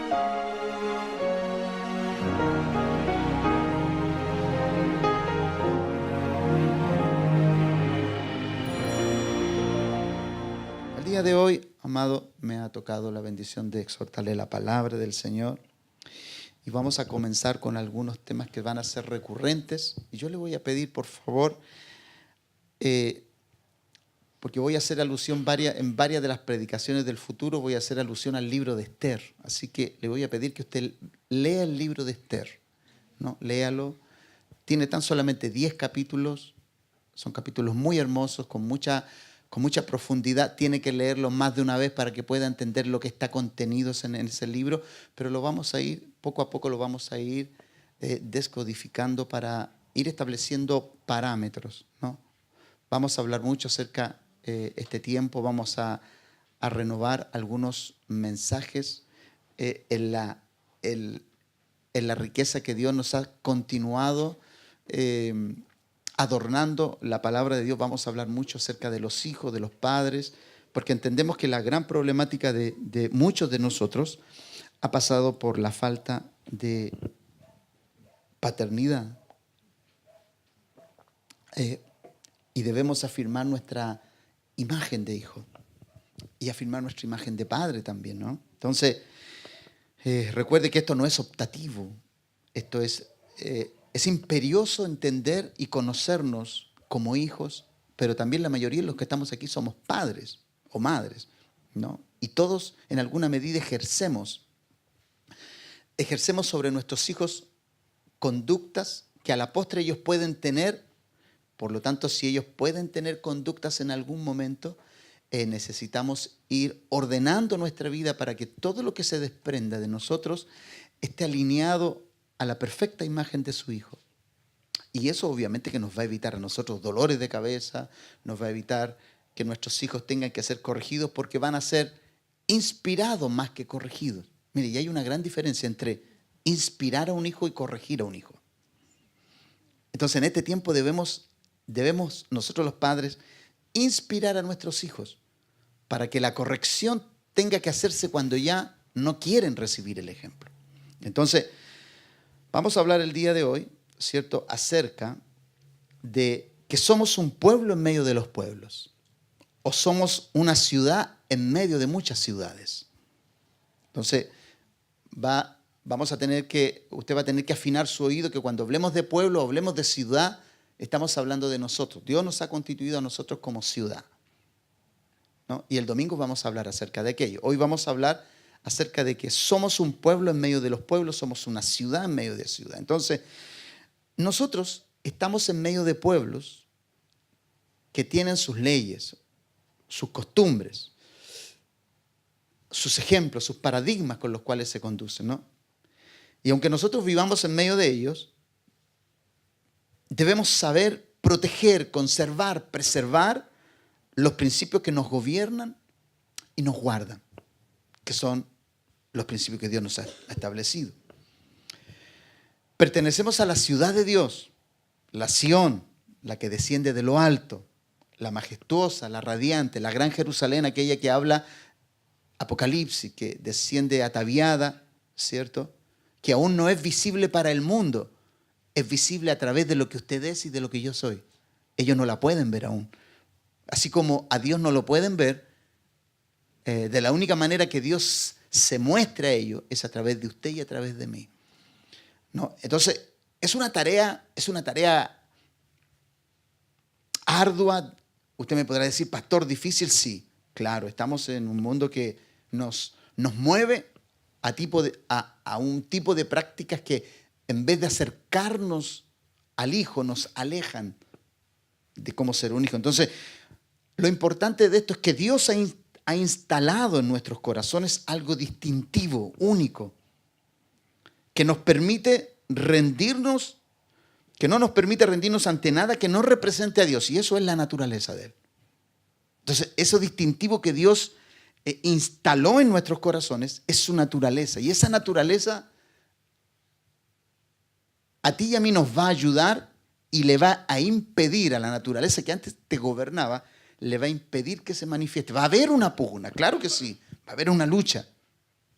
El día de hoy, amado, me ha tocado la bendición de exhortarle la palabra del Señor. Y vamos a comenzar con algunos temas que van a ser recurrentes. Y yo le voy a pedir, por favor, porque voy a hacer alusión en varias de las predicaciones del futuro, voy a hacer alusión al libro de Esther. Así que le voy a pedir que usted lea el libro de Esther, ¿no? Léalo. Tiene tan solamente 10 capítulos. Son capítulos muy hermosos, con mucha profundidad. Tiene que leerlo más de una vez para que pueda entender lo que está contenido en ese libro. Pero lo vamos a ir, poco a poco lo vamos a ir descodificando para ir estableciendo parámetros, ¿no? Vamos a hablar mucho acerca de este tiempo. Vamos a renovar algunos mensajes en la riqueza que Dios nos ha continuado adornando la palabra de Dios. Vamos a hablar mucho acerca de los hijos, de los padres, porque entendemos que la gran problemática de muchos de nosotros ha pasado por la falta de paternidad. Y debemos afirmar nuestra imagen de hijo y afirmar nuestra imagen de padre también, ¿no? Entonces, recuerde que esto no es optativo, esto es imperioso entender y conocernos como hijos, pero también la mayoría de los que estamos aquí somos padres o madres, ¿no? Y todos en alguna medida ejercemos sobre nuestros hijos conductas que a la postre ellos pueden tener. Por lo tanto, si ellos pueden tener conductas en algún momento, necesitamos ir ordenando nuestra vida para que todo lo que se desprenda de nosotros esté alineado a la perfecta imagen de su hijo. Y eso obviamente que nos va a evitar a nosotros dolores de cabeza, nos va a evitar que nuestros hijos tengan que ser corregidos, porque van a ser inspirados más que corregidos. Mire, y hay una gran diferencia entre inspirar a un hijo y corregir a un hijo. Entonces, en este tiempo debemos nosotros los padres inspirar a nuestros hijos para que la corrección tenga que hacerse cuando ya no quieren recibir el ejemplo. Entonces, vamos a hablar el día de hoy, ¿cierto?, acerca de que somos un pueblo en medio de los pueblos, o somos una ciudad en medio de muchas ciudades. Entonces, usted va a tener que afinar su oído, que cuando hablemos de pueblo, hablemos de ciudad, estamos hablando de nosotros. Dios nos ha constituido a nosotros como ciudad, ¿no? Y el domingo vamos a hablar acerca de aquello. Hoy vamos a hablar acerca de que somos un pueblo en medio de los pueblos, somos una ciudad en medio de ciudad. Entonces, nosotros estamos en medio de pueblos que tienen sus leyes, sus costumbres, sus ejemplos, sus paradigmas con los cuales se conducen, ¿no? Y aunque nosotros vivamos en medio de ellos, debemos saber proteger, conservar, preservar los principios que nos gobiernan y nos guardan, que son los principios que Dios nos ha establecido. Pertenecemos a la ciudad de Dios, la Sión, la que desciende de lo alto, la majestuosa, la radiante, la gran Jerusalén, aquella que habla Apocalipsis, que desciende ataviada, ¿cierto?, que aún no es visible para el mundo. Es visible a través de lo que usted es y de lo que yo soy. Ellos no la pueden ver aún. Así como a Dios no lo pueden ver, de la única manera que Dios se muestra a ellos es a través de usted y a través de mí, ¿no? Entonces, es una tarea ardua. Usted me podrá decir, pastor, difícil. Sí, claro, estamos en un mundo que nos mueve a un tipo de prácticas que, en vez de acercarnos al hijo, nos alejan de cómo ser un hijo. Entonces, lo importante de esto es que Dios ha instalado en nuestros corazones algo distintivo, único, que nos permite rendirnos, que no nos permite rendirnos ante nada que no represente a Dios. Y eso es la naturaleza de Él. Entonces, eso distintivo que Dios instaló en nuestros corazones es su naturaleza. Y esa naturaleza a ti y a mí nos va a ayudar y le va a impedir a la naturaleza que antes te gobernaba, le va a impedir que se manifieste. Va a haber una pugna, claro que sí, va a haber una lucha.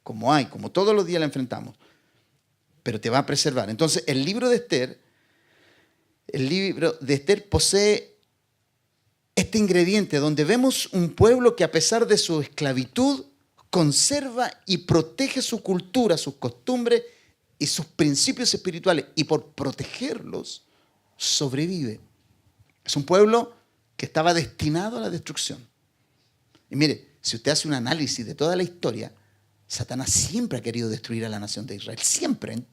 como todos los días la enfrentamos, pero te va a preservar. Entonces, el libro de Esther posee este ingrediente donde vemos un pueblo que a pesar de su esclavitud conserva y protege su cultura, sus costumbres y sus principios espirituales, y por protegerlos sobrevive. Es un pueblo que estaba destinado a la destrucción. Y mire, si usted hace un análisis de toda la historia, Satanás siempre ha querido destruir a la nación de Israel. Siempre, en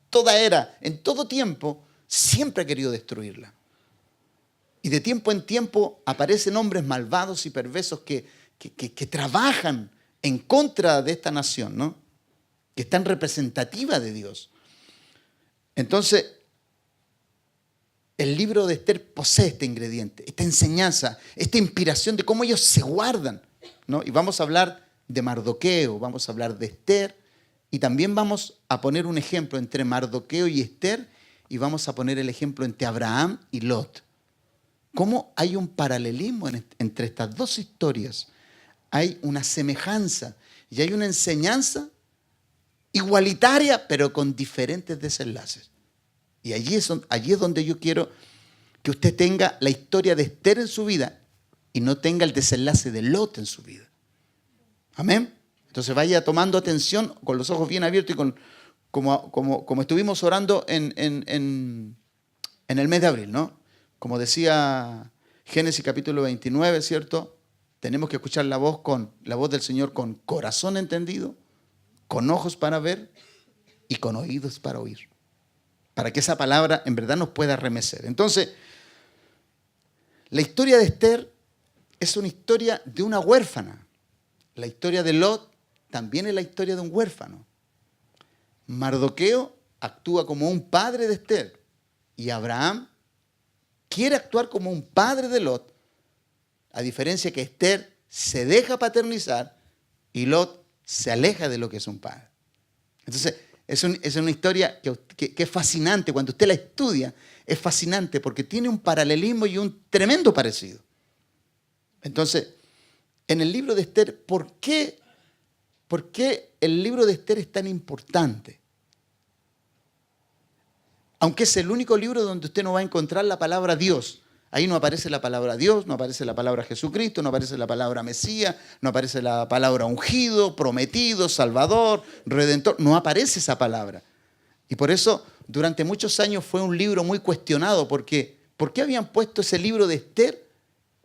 toda era, en todo tiempo, siempre ha querido destruirla. Y de tiempo en tiempo aparecen hombres malvados y perversos que trabajan en contra de esta nación, ¿no? Que es tan representativa de Dios. Entonces, el libro de Esther posee este ingrediente, esta enseñanza, esta inspiración de cómo ellos se guardan, ¿no? Y vamos a hablar de Mardoqueo, vamos a hablar de Esther, y también vamos a poner un ejemplo entre Mardoqueo y Esther, y vamos a poner el ejemplo entre Abraham y Lot. Cómo hay un paralelismo entre estas dos historias. Hay una semejanza y hay una enseñanza igualitaria, pero con diferentes desenlaces. Y allí es donde yo quiero que usted tenga la historia de Esther en su vida y no tenga el desenlace de Lot en su vida. Amén. Entonces vaya tomando atención con los ojos bien abiertos y como estuvimos orando en el mes de abril, ¿no? Como decía Génesis capítulo 29, ¿cierto? Tenemos que escuchar la voz del Señor con corazón entendido, con ojos para ver y con oídos para oír, para que esa palabra en verdad nos pueda remecer. Entonces, la historia de Esther es una historia de una huérfana. La historia de Lot también es la historia de un huérfano. Mardoqueo actúa como un padre de Esther y Abraham quiere actuar como un padre de Lot, a diferencia que Esther se deja paternizar y Lot se aleja de lo que es un padre. Entonces, es una historia que es fascinante. Cuando usted la estudia, es fascinante porque tiene un paralelismo y un tremendo parecido. Entonces, en el libro de Esther, ¿por qué el libro de Esther es tan importante? Aunque es el único libro donde usted no va a encontrar la palabra Dios. Ahí no aparece la palabra Dios, no aparece la palabra Jesucristo, no aparece la palabra Mesías, no aparece la palabra ungido, prometido, salvador, redentor. No aparece esa palabra. Y por eso durante muchos años fue un libro muy cuestionado. Porque, ¿por qué habían puesto ese libro de Esther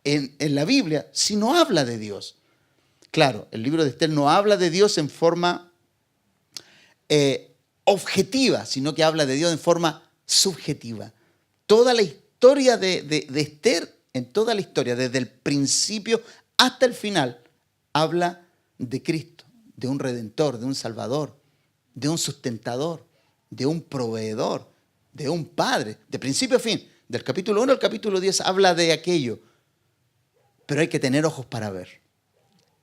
en la Biblia si no habla de Dios? Claro, el libro de Esther no habla de Dios en forma objetiva, sino que habla de Dios en forma subjetiva. Toda la historia de Esther, en toda la historia, desde el principio hasta el final, habla de Cristo, de un redentor, de un salvador, de un sustentador, de un proveedor, de un padre, de principio a fin. Del capítulo 1 al capítulo 10 habla de aquello, pero hay que tener ojos para ver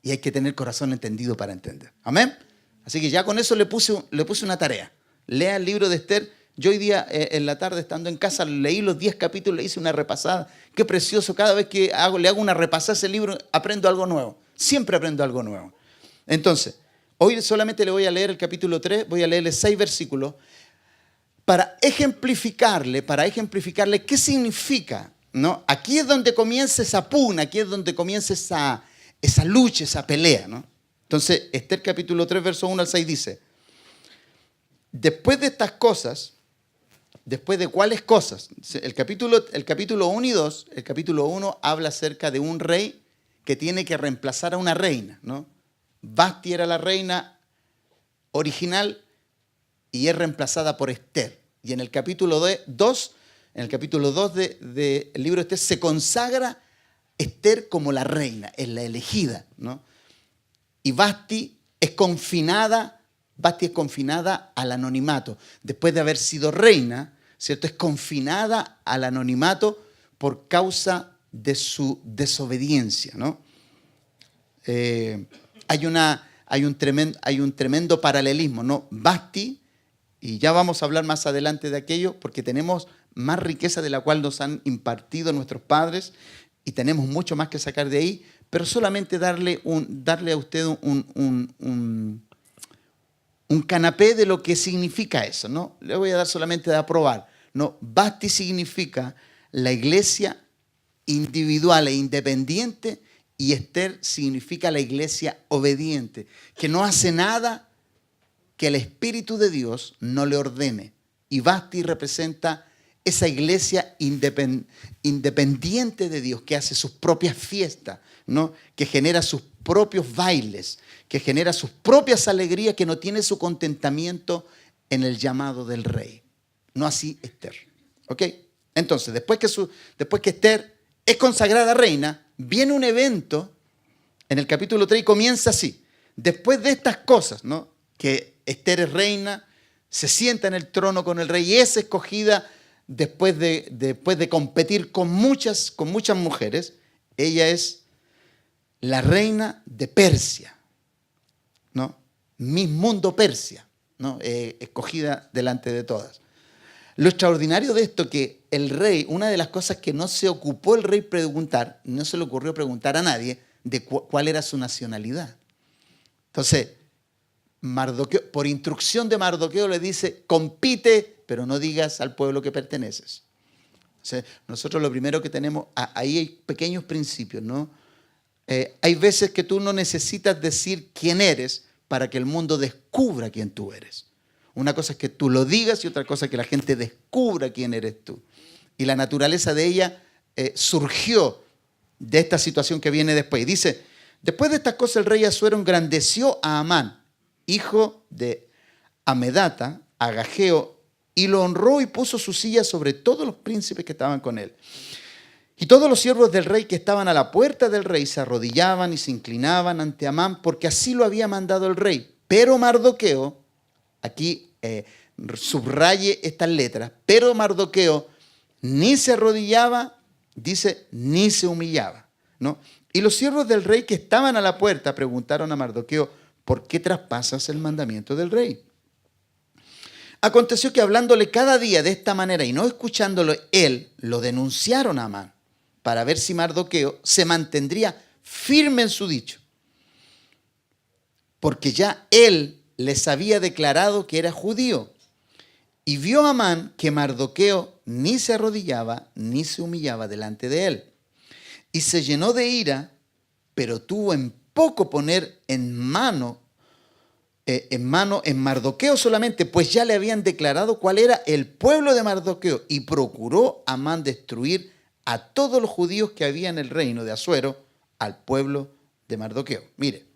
y hay que tener corazón entendido para entender. Amén. Así que ya con eso le puse una tarea. Lea el libro de Esther. Yo hoy día en la tarde, estando en casa, leí los 10 capítulos, le hice una repasada. Qué precioso. Cada vez que le hago una repasada a ese libro, aprendo algo nuevo. Siempre aprendo algo nuevo. Entonces, hoy solamente le voy a leer el capítulo 3, voy a leerle 6 versículos para ejemplificarle qué significa, ¿no? Aquí es donde comienza esa pugna, aquí es donde comienza esa lucha, esa pelea, ¿no? Entonces, Esther capítulo 3, verso 1 al 6 dice: después de estas cosas, ¿después de cuáles cosas? El capítulo 1 y 2, el capítulo 1 habla acerca de un rey que tiene que reemplazar a una reina, ¿no? Vasti era la reina original y es reemplazada por Esther. Y en el capítulo 2, del libro de Esther, se consagra Esther como la reina, es la elegida, ¿no? Y Vasti es confinada al anonimato. Después de haber sido reina, ¿cierto? Es confinada al anonimato por causa de su desobediencia, ¿no? Hay un tremendo paralelismo, ¿no? Vasti, y ya vamos a hablar más adelante de aquello, porque tenemos más riqueza de la cual nos han impartido nuestros padres y tenemos mucho más que sacar de ahí, pero solamente darle a usted un canapé de lo que significa eso, ¿no? Le voy a dar solamente de aprobar. No, Basti significa la iglesia individual e independiente y Esther significa la iglesia obediente, que no hace nada que el Espíritu de Dios no le ordene. Y Basti representa esa iglesia independiente de Dios, que hace sus propias fiestas, ¿no? Que genera sus propios bailes, que genera sus propias alegrías, que no tiene su contentamiento en el llamado del rey. No así Esther. ¿Ok? Entonces, después que Esther es consagrada reina, viene un evento en el capítulo 3 y comienza así. Después de estas cosas, ¿no? Que Esther es reina, se sienta en el trono con el rey y es escogida después de competir con muchas mujeres. Ella es la reina de Persia, ¿no? Miss Mundo Persia, ¿no? Escogida delante de todas. Lo extraordinario de esto que el rey, una de las cosas que no se ocupó el rey preguntar, no se le ocurrió preguntar a nadie de cuál era su nacionalidad. Entonces, Mardoqueo, por instrucción de Mardoqueo le dice, compite, pero no digas al pueblo que perteneces. O sea, nosotros lo primero que tenemos, ahí hay pequeños principios, ¿no? Hay veces que tú no necesitas decir quién eres para que el mundo descubra quién tú eres. Una cosa es que tú lo digas y otra cosa es que la gente descubra quién eres tú. Y la naturaleza de ella surgió de esta situación que viene después. Y dice, después de estas cosas el rey Asuero engrandeció a Amán, hijo de Amedata, Agageo, y lo honró y puso su silla sobre todos los príncipes que estaban con él. Y todos los siervos del rey que estaban a la puerta del rey se arrodillaban y se inclinaban ante Amán, porque así lo había mandado el rey. Pero Mardoqueo, aquí subraye estas letras, pero Mardoqueo ni se arrodillaba, dice, ni se humillaba, ¿no? Y los siervos del rey que estaban a la puerta preguntaron a Mardoqueo, ¿por qué traspasas el mandamiento del rey? Aconteció que hablándole cada día de esta manera y no escuchándolo él, lo denunciaron a Amán para ver si Mardoqueo se mantendría firme en su dicho. Porque ya él les había declarado que era judío. Y vio Amán que Mardoqueo ni se arrodillaba ni se humillaba delante de él. Y se llenó de ira, pero tuvo en poco poner en Mardoqueo solamente, pues ya le habían declarado cuál era el pueblo de Mardoqueo. Y procuró Amán destruir a todos los judíos que había en el reino de Asuero, al pueblo de Mardoqueo. Mire,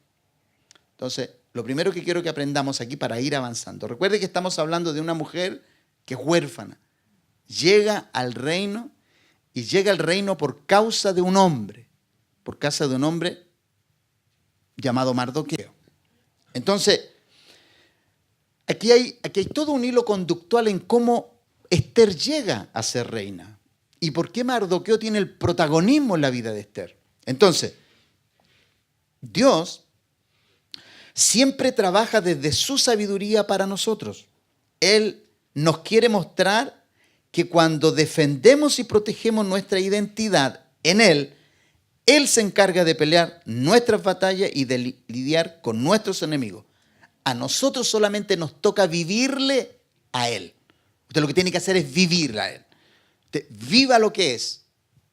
entonces, lo primero que quiero que aprendamos aquí para ir avanzando. Recuerde que estamos hablando de una mujer que es huérfana. Llega al reino y llega al reino por causa de un hombre. Por causa de un hombre llamado Mardoqueo. Entonces, aquí hay todo un hilo conductual en cómo Esther llega a ser reina. Y por qué Mardoqueo tiene el protagonismo en la vida de Esther. Entonces, Dios siempre trabaja desde su sabiduría para nosotros. Él nos quiere mostrar que cuando defendemos y protegemos nuestra identidad en Él, Él se encarga de pelear nuestras batallas y de lidiar con nuestros enemigos. A nosotros solamente nos toca vivirle a Él. Usted lo que tiene que hacer es vivirle a Él. Usted viva lo que es.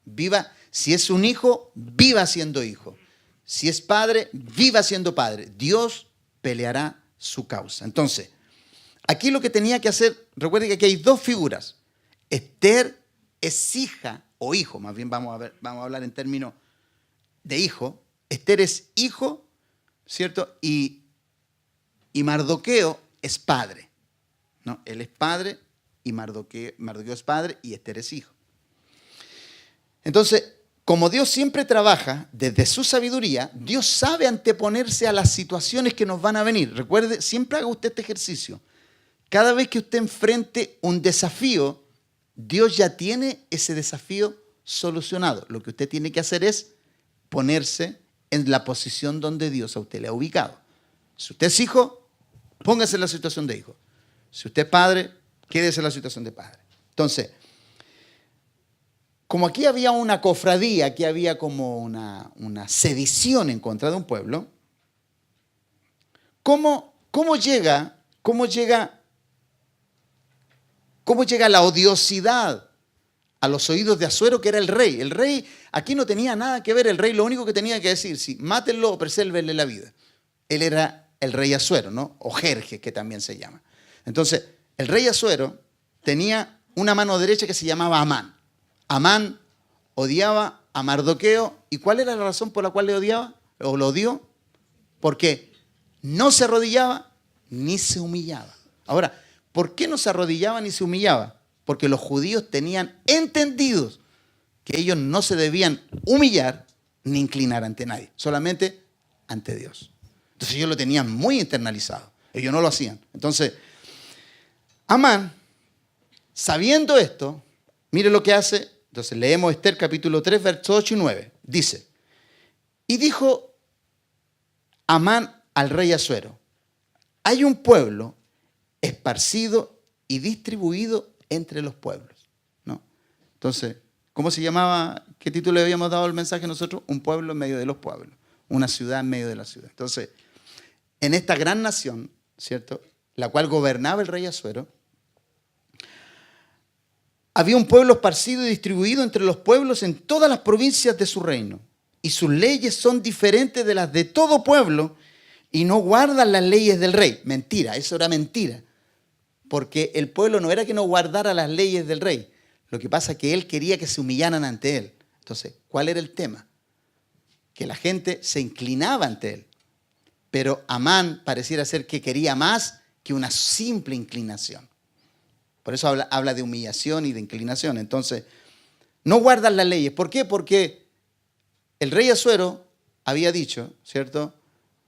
Viva, si es un hijo, viva siendo hijo. Si es padre, viva siendo padre. Dios peleará su causa. Entonces, aquí lo que tenía que hacer, recuerde que aquí hay dos figuras. Esther es hija o hijo, más bien vamos a hablar en términos de hijo. Esther es hijo, ¿cierto? Y Mardoqueo es padre, ¿no? Él es padre y Mardoqueo es padre y Esther es hijo. Entonces, como Dios siempre trabaja desde su sabiduría, Dios sabe anteponerse a las situaciones que nos van a venir. Recuerde, siempre haga usted este ejercicio. Cada vez que usted enfrente un desafío, Dios ya tiene ese desafío solucionado. Lo que usted tiene que hacer es ponerse en la posición donde Dios a usted le ha ubicado. Si usted es hijo, póngase en la situación de hijo. Si usted es padre, quédese en la situación de padre. Entonces, como aquí había una cofradía, aquí había como una sedición en contra de un pueblo, ¿cómo llega ¿Cómo llega la odiosidad a los oídos de Asuero, que era el rey? El rey aquí no tenía nada que ver. El rey lo único que tenía que decir, sí, mátenlo o presérvenle la vida. Él era el rey Asuero, ¿no? O Jerjes, que también se llama. Entonces, el rey Asuero tenía una mano derecha que se llamaba Amán. Amán odiaba a Mardoqueo. ¿Y cuál era la razón por la cual le odiaba? ¿O lo odió? Porque no se arrodillaba ni se humillaba. Ahora, ¿por qué no se arrodillaba ni se humillaba? Porque los judíos tenían entendidos que ellos no se debían humillar ni inclinar ante nadie, solamente ante Dios. Entonces ellos lo tenían muy internalizado. Ellos no lo hacían. Entonces, Amán, sabiendo esto, mire lo que hace. Entonces leemos Esther capítulo 3, versos 8 y 9. Dice, y dijo Amán al rey Asuero, hay un pueblo esparcido y distribuido entre los pueblos, ¿no? Entonces, ¿cómo se llamaba? ¿Qué título le habíamos dado al mensaje nosotros? Un pueblo en medio de los pueblos, una ciudad en medio de la ciudad. Entonces, en esta gran nación, ¿cierto?, la cual gobernaba el rey Asuero, había un pueblo esparcido y distribuido entre los pueblos en todas las provincias de su reino. Y sus leyes son diferentes de las de todo pueblo y no guardan las leyes del rey. Mentira, eso era mentira. Porque el pueblo no era que no guardara las leyes del rey. Lo que pasa es que él quería que se humillaran ante él. Entonces, ¿cuál era el tema? Que la gente se inclinaba ante él. Pero Amán pareciera ser que quería más que una simple inclinación. Por eso habla de humillación y de inclinación. Entonces, no guardan las leyes. ¿Por qué? Porque el rey Asuero había dicho, ¿cierto?,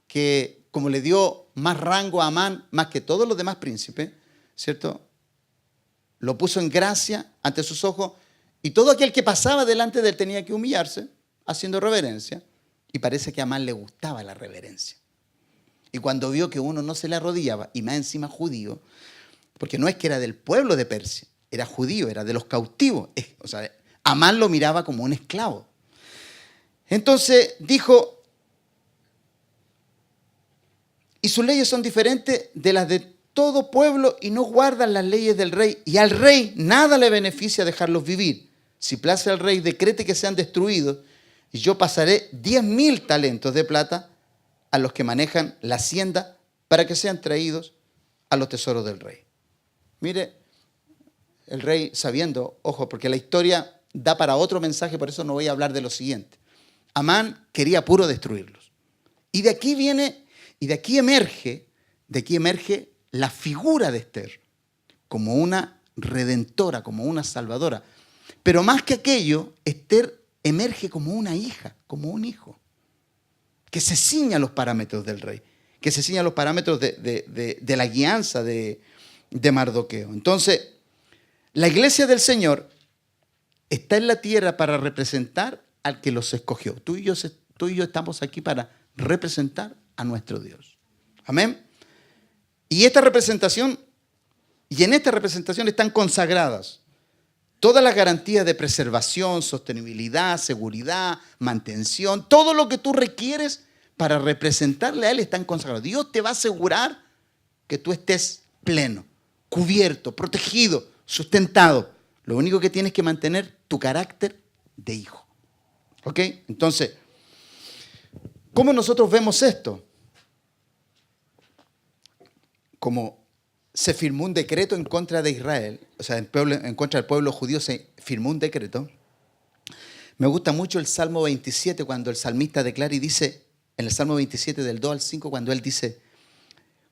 que como le dio más rango a Amán, más que todos los demás príncipes, ¿cierto?, lo puso en gracia ante sus ojos y todo aquel que pasaba delante de él tenía que humillarse haciendo reverencia. Y parece que a Amán le gustaba la reverencia. Y cuando vio que uno no se le arrodillaba, y más encima judío, porque no es que era del pueblo de Persia, era judío, era de los cautivos. O sea, Amán lo miraba como un esclavo. Entonces dijo, y sus leyes son diferentes de las de todo pueblo y no guardan las leyes del rey. Y al rey nada le beneficia dejarlos vivir. Si place al rey, decrete que sean destruidos y yo pasaré 10.000 talentos de plata a los que manejan la hacienda para que sean traídos a los tesoros del rey. Mire, el rey sabiendo, ojo, porque la historia da para otro mensaje, por eso no voy a hablar de lo siguiente. Amán quería puro destruirlos. Y de aquí viene, y de aquí emerge la figura de Esther como una redentora, como una salvadora. Pero más que aquello, Esther emerge como una hija, como un hijo, que se ciña a los parámetros del rey, que se ciña a los parámetros de la guianza de Mardoqueo. Entonces, la iglesia del Señor está en la tierra para representar al que los escogió. Tú y yo estamos aquí para representar a nuestro Dios. Amén. Y en esta representación están consagradas todas las garantías de preservación, sostenibilidad, seguridad, mantención, todo lo que tú requieres para representarle a Él están consagrados. Dios te va a asegurar que tú estés pleno, cubierto, protegido, sustentado. Lo único que tienes que mantener tu carácter de hijo. ¿Ok? Entonces, ¿cómo nosotros vemos esto? Como se firmó un decreto en contra de Israel, o sea, en contra del pueblo judío se firmó un decreto. Me gusta mucho el Salmo 27 cuando el salmista declara y dice, en el Salmo 27 del 2 al 5, cuando él dice,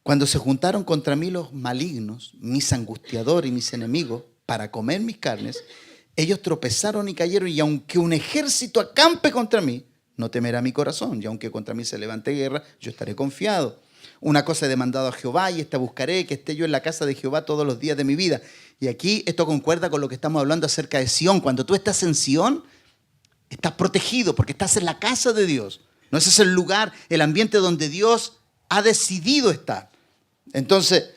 cuando se juntaron contra mí los malignos, mis angustiadores y mis enemigos, para comer mis carnes, ellos tropezaron y cayeron, y aunque un ejército acampe contra mí, no temerá mi corazón, y aunque contra mí se levante guerra, yo estaré confiado. Una cosa he demandado a Jehová y esta buscaré, que esté yo en la casa de Jehová todos los días de mi vida. Y aquí esto concuerda con lo que estamos hablando acerca de Sión. Cuando tú estás en Sión, estás protegido porque estás en la casa de Dios. No, ese es el lugar, el ambiente donde Dios ha decidido estar. Entonces,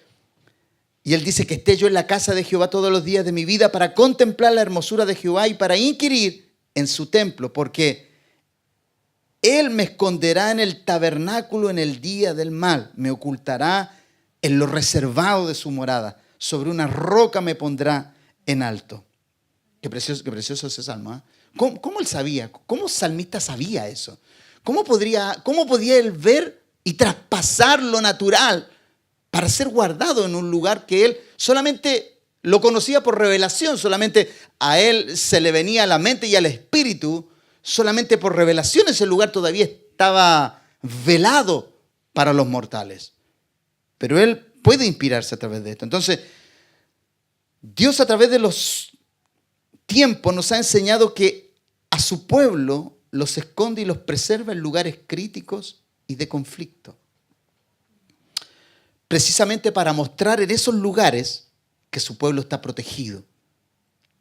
y él dice que esté yo en la casa de Jehová todos los días de mi vida para contemplar la hermosura de Jehová y para inquirir en su templo, porque Él me esconderá en el tabernáculo en el día del mal, me ocultará en lo reservado de su morada. Sobre una roca me pondrá en alto. Qué precioso ese salmo, ¿eh? ¿Cómo él sabía? ¿Cómo el salmista sabía eso? ¿Cómo podía él ver y traspasar lo natural para ser guardado en un lugar que él solamente lo conocía por revelación? Solamente a él se le venía a la mente y al espíritu, solamente por revelación ese lugar todavía estaba velado para los mortales. Pero él puede inspirarse a través de esto. Entonces, Dios a través de los tiempos nos ha enseñado que a su pueblo los esconde y los preserva en lugares críticos y de conflicto. Precisamente para mostrar en esos lugares que su pueblo está protegido.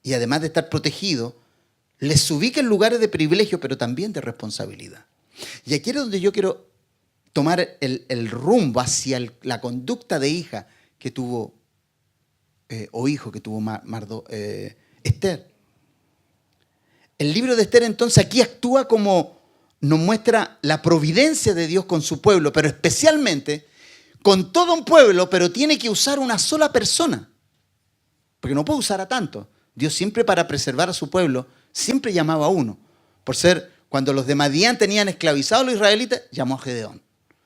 Y además de estar protegido, les ubica en lugares de privilegio, pero también de responsabilidad. Y aquí es donde yo quiero tomar el rumbo hacia la conducta de hija que tuvo, o hijo que tuvo Esther. El libro de Esther entonces aquí actúa como nos muestra la providencia de Dios con su pueblo, pero especialmente con todo un pueblo, pero tiene que usar una sola persona, porque no puede usar a tanto. Dios siempre, para preservar a su pueblo, siempre llamaba a uno. Por ser, cuando los de Madián tenían esclavizados a los israelitas, llamó a Gedeón,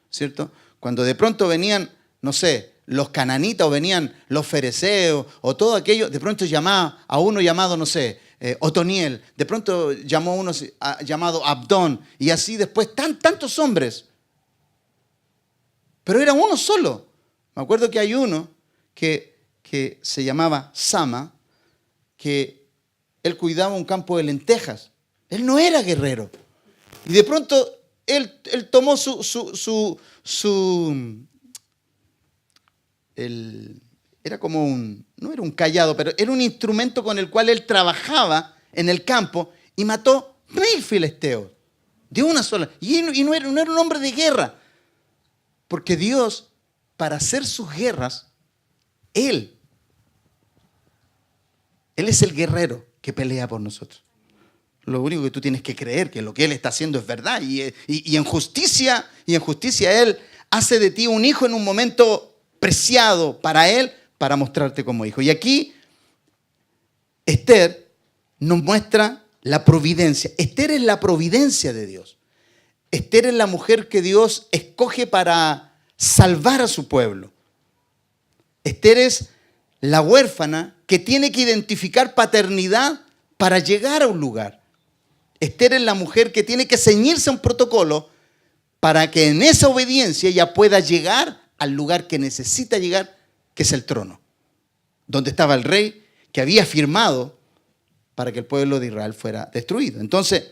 ¿cierto? Cuando de pronto venían, no sé, los cananitas o venían los fereceos o todo aquello, de pronto llamaba a uno llamado, no sé, Otoniel, de pronto llamó a uno llamado Abdón, y así después tantos hombres. Pero era uno solo. Me acuerdo que hay uno que se llamaba Sama, que él cuidaba un campo de lentejas. Él no era guerrero. Y de pronto él tomó era como no era un cayado, pero era un instrumento con el cual él trabajaba en el campo y mató 1000 filisteos de una sola. Y no era un hombre de guerra, porque Dios, para hacer sus guerras, Él es el guerrero que pelea por nosotros. Lo único que tú tienes que creer que lo que Él está haciendo es verdad, y en justicia Él hace de ti un hijo en un momento preciado para Él, para mostrarte como hijo. Y aquí Esther nos muestra la providencia. Esther es la providencia de Dios. Esther es la mujer que Dios escoge para salvar a su pueblo. Esther es la huérfana que tiene que identificar paternidad para llegar a un lugar. Esther es la mujer que tiene que ceñirse a un protocolo para que en esa obediencia ella pueda llegar al lugar que necesita llegar, que es el trono, donde estaba el rey que había firmado para que el pueblo de Israel fuera destruido. Entonces,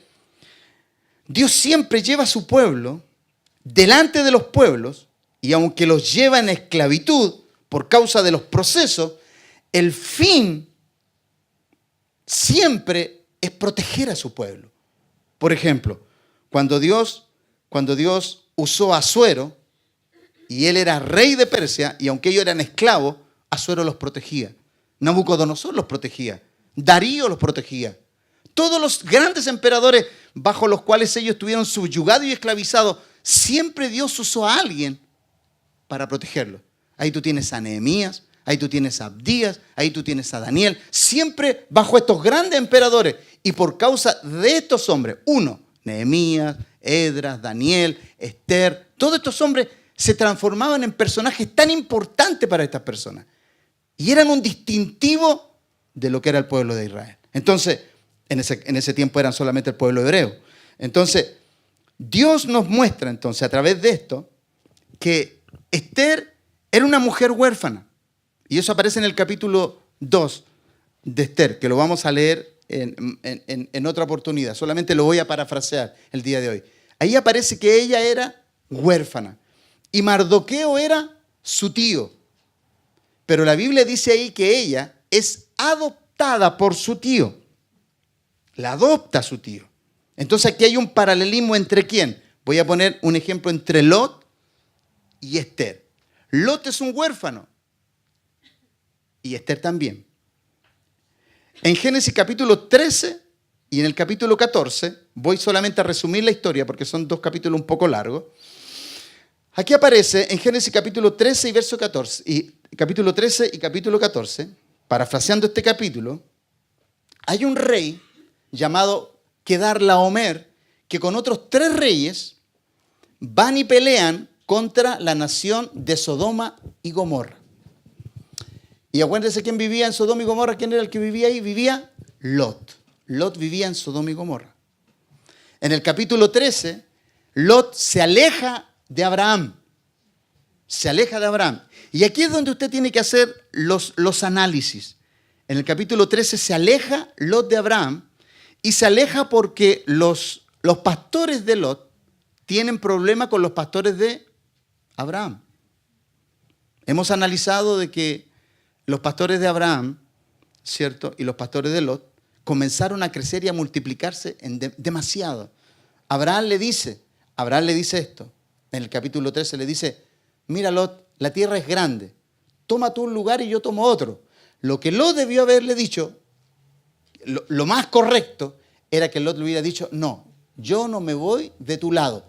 Dios siempre lleva a su pueblo delante de los pueblos, y aunque los lleva en esclavitud por causa de los procesos, el fin siempre es proteger a su pueblo. Por ejemplo, cuando Dios usó a Asuero, y él era rey de Persia, y aunque ellos eran esclavos, Asuero los protegía. Nabucodonosor los protegía. Darío los protegía. Todos los grandes emperadores bajo los cuales ellos estuvieron subyugados y esclavizados, siempre Dios usó a alguien para protegerlos. Ahí tú tienes a Nehemías, ahí tú tienes a Abdías, ahí tú tienes a Daniel, siempre bajo estos grandes emperadores. Y por causa de estos hombres, Nehemías, Esdras, Daniel, Esther, todos estos hombres se transformaban en personajes tan importantes para estas personas. Y eran un distintivo de lo que era el pueblo de Israel. Entonces, en ese tiempo eran solamente el pueblo hebreo. Entonces, Dios nos muestra entonces a través de esto que Esther era una mujer huérfana. Y eso aparece en el capítulo 2 de Esther, que lo vamos a leer en otra oportunidad. Solamente lo voy a parafrasear el día de hoy. Ahí aparece que ella era huérfana. Y Mardoqueo era su tío. Pero la Biblia dice ahí que ella es adoptada por su tío. La adopta a su tío. Entonces aquí hay un paralelismo entre quién. Voy a poner un ejemplo entre Lot y Esther. Lot es un huérfano. Y Esther también. En Génesis capítulo 13 y en el capítulo 14, voy solamente a resumir la historia porque son dos capítulos un poco largos. Aquí aparece en Génesis capítulo 13 y verso 14, capítulo 13 y capítulo 14, parafraseando este capítulo, hay un rey llamado Kedorlaomer que con otros 3 reyes van y pelean contra la nación de Sodoma y Gomorra. Y acuérdense quién vivía en Sodoma y Gomorra, quién era el que vivía ahí, vivía Lot. Lot vivía en Sodoma y Gomorra. En el capítulo 13, Lot se aleja de Abraham. Se aleja de Abraham. Y aquí es donde usted tiene que hacer los análisis. En el capítulo 13 se aleja Lot de Abraham y se aleja porque los pastores de Lot tienen problema con los pastores de Abraham. Hemos analizado de que los pastores de Abraham, ¿cierto? Y los pastores de Lot comenzaron a crecer y a multiplicarse demasiado. Abraham le dice esto, en el capítulo 13 le dice, mira Lot, la tierra es grande, toma tú un lugar y yo tomo otro. Lo que Lot debió haberle dicho, lo más correcto, era que Lot le hubiera dicho, no, yo no me voy de tu lado,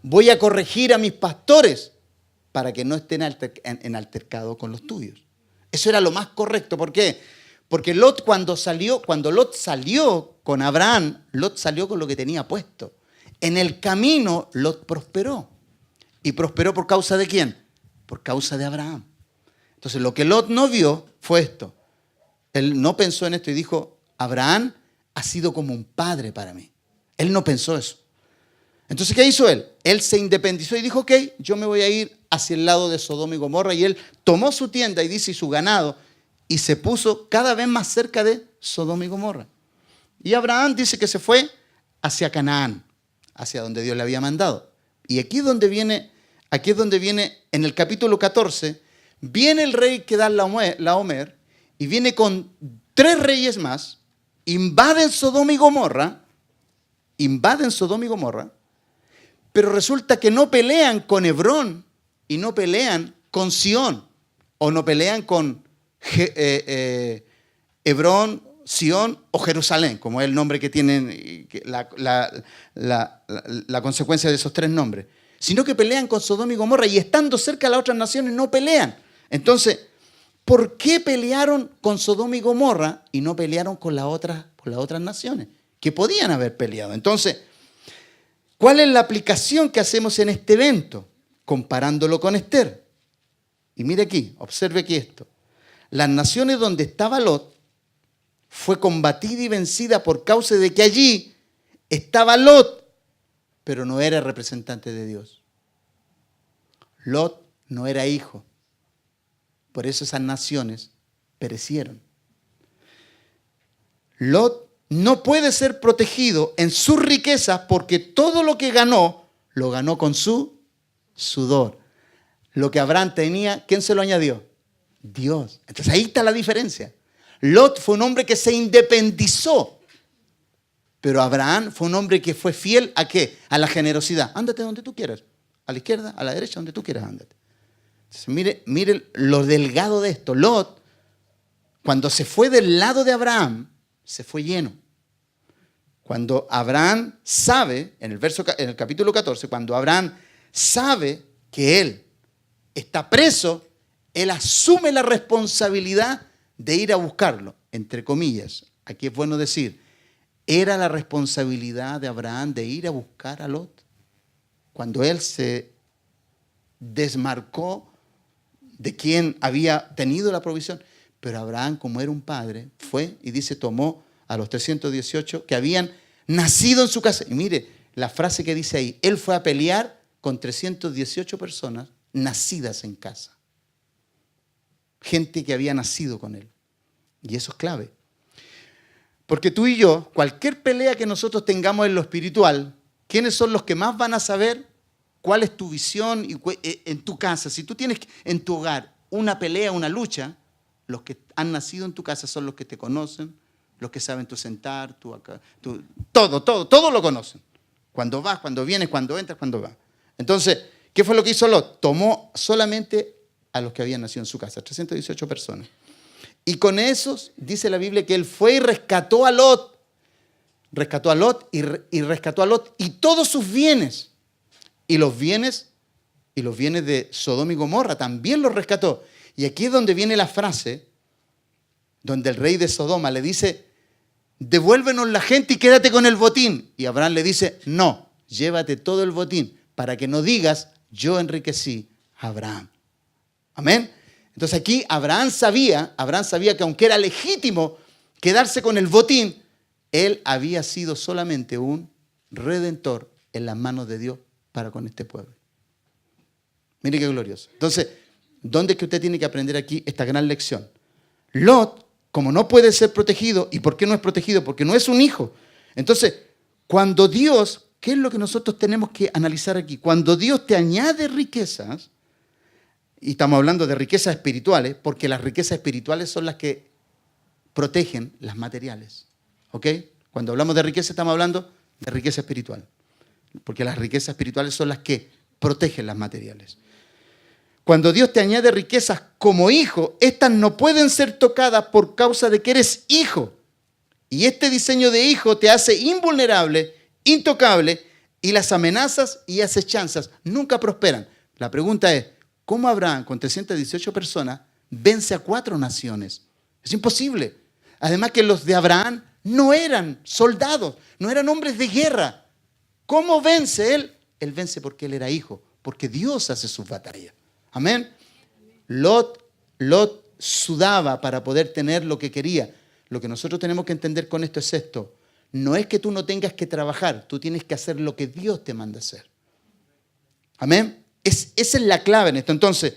voy a corregir a mis pastores para que no estén en altercado con los tuyos. Eso era lo más correcto. ¿Por qué? Porque cuando Lot salió con Abraham, Lot salió con lo que tenía puesto. En el camino, Lot prosperó. ¿Y prosperó por causa de quién? Por causa de Abraham. Entonces, lo que Lot no vio fue esto. Él no pensó en esto y dijo, Abraham ha sido como un padre para mí. Él no pensó eso. Entonces, ¿qué hizo él? Él se independizó y dijo, ok, yo me voy a ir hacia el lado de Sodoma y Gomorra. Y él tomó su tienda y dice, y su ganado, y se puso cada vez más cerca de Sodoma y Gomorra. Y Abraham dice que se fue hacia Canaán, hacia donde Dios le había mandado. Y aquí es donde viene en el capítulo 14, viene el rey Kedorlaomer y viene con 3 reyes más, invaden Sodoma y Gomorra, pero resulta que no pelean con Hebrón y no pelean con Sión, o no pelean con Hebrón, Sión o Jerusalén, como es el nombre que tienen, la consecuencia de esos 3 nombres, sino que pelean con Sodoma y Gomorra y estando cerca de las otras naciones no pelean. Entonces, ¿por qué pelearon con Sodoma y Gomorra y no pelearon con las otras naciones que podían haber peleado? Entonces, ¿cuál es la aplicación que hacemos en este evento? Comparándolo con Esther. Y mire aquí, observe aquí esto. Las naciones donde estaba Lot fue combatida y vencida por causa de que allí estaba Lot, pero no era representante de Dios. Lot no era hijo. Por eso esas naciones perecieron. Lot no puede ser protegido en sus riquezas porque todo lo que ganó, lo ganó con su sudor. Lo que Abraham tenía, ¿quién se lo añadió? Dios. Entonces ahí está la diferencia. Lot fue un hombre que se independizó, pero Abraham fue un hombre que fue fiel ¿a qué? A la generosidad. Ándate donde tú quieras, a la izquierda, a la derecha, donde tú quieras, ándate. Entonces, mire lo delgado de esto. Lot, cuando se fue del lado de Abraham, se fue lleno. Cuando Abraham sabe, en el capítulo 14, cuando Abraham sabe que él está preso, él asume la responsabilidad de ir a buscarlo, entre comillas. Aquí es bueno decir, era la responsabilidad de Abraham de ir a buscar a Lot. Cuando él se desmarcó de quien había tenido la provisión, pero Abraham, como era un padre, fue y dice, tomó a los 318 que habían nacido en su casa. Y mire la frase que dice ahí, él fue a pelear con 318 personas nacidas en casa. Gente que había nacido con él. Y eso es clave. Porque tú y yo, cualquier pelea que nosotros tengamos en lo espiritual, ¿quiénes son los que más van a saber cuál es tu visión en tu casa? Si tú tienes en tu hogar una pelea, una lucha, los que han nacido en tu casa son los que te conocen, los que saben tu sentar, todo lo conocen. Cuando vas, cuando vienes, cuando entras, cuando vas. Entonces, ¿qué fue lo que hizo Lot? Tomó solamente a los que habían nacido en su casa, 318 personas. Y con esos, dice la Biblia, que él fue y rescató a Lot. Rescató a Lot y rescató a Lot y todos sus bienes. Y los bienes y los bienes de Sodoma y Gomorra, también los rescató. Y aquí es donde viene la frase, donde el rey de Sodoma le dice, devuélvenos la gente y quédate con el botín. Y Abraham le dice, no, llévate todo el botín, para que no digas, yo enriquecí a Abraham. Amén. Entonces aquí Abraham sabía que aunque era legítimo quedarse con el botín, él había sido solamente un redentor en las manos de Dios para con este pueblo. Mire qué glorioso. Entonces, ¿dónde es que usted tiene que aprender aquí esta gran lección? Lot, como no puede ser protegido, ¿y por qué no es protegido? Porque no es un hijo. Entonces, cuando Dios, ¿qué es lo que nosotros tenemos que analizar aquí? Cuando Dios te añade riquezas, y estamos hablando de riquezas espirituales, porque las riquezas espirituales son las que protegen las materiales. ¿Ok? Cuando hablamos de riqueza estamos hablando de riqueza espiritual. Porque las riquezas espirituales son las que protegen las materiales. Cuando Dios te añade riquezas como hijo, estas no pueden ser tocadas por causa de que eres hijo. Y este diseño de hijo te hace invulnerable, intocable, y las amenazas y acechanzas nunca prosperan. La pregunta es, ¿cómo Abraham, con 318 personas, vence a 4 naciones? Es imposible. Además que los de Abraham no eran soldados, no eran hombres de guerra. ¿Cómo vence él? Él vence porque él era hijo, porque Dios hace sus batallas. Amén. Lot sudaba para poder tener lo que quería. Lo que nosotros tenemos que entender con esto es esto. No es que tú no tengas que trabajar, tú tienes que hacer lo que Dios te manda hacer. Amén. Esa es la clave en esto. Entonces,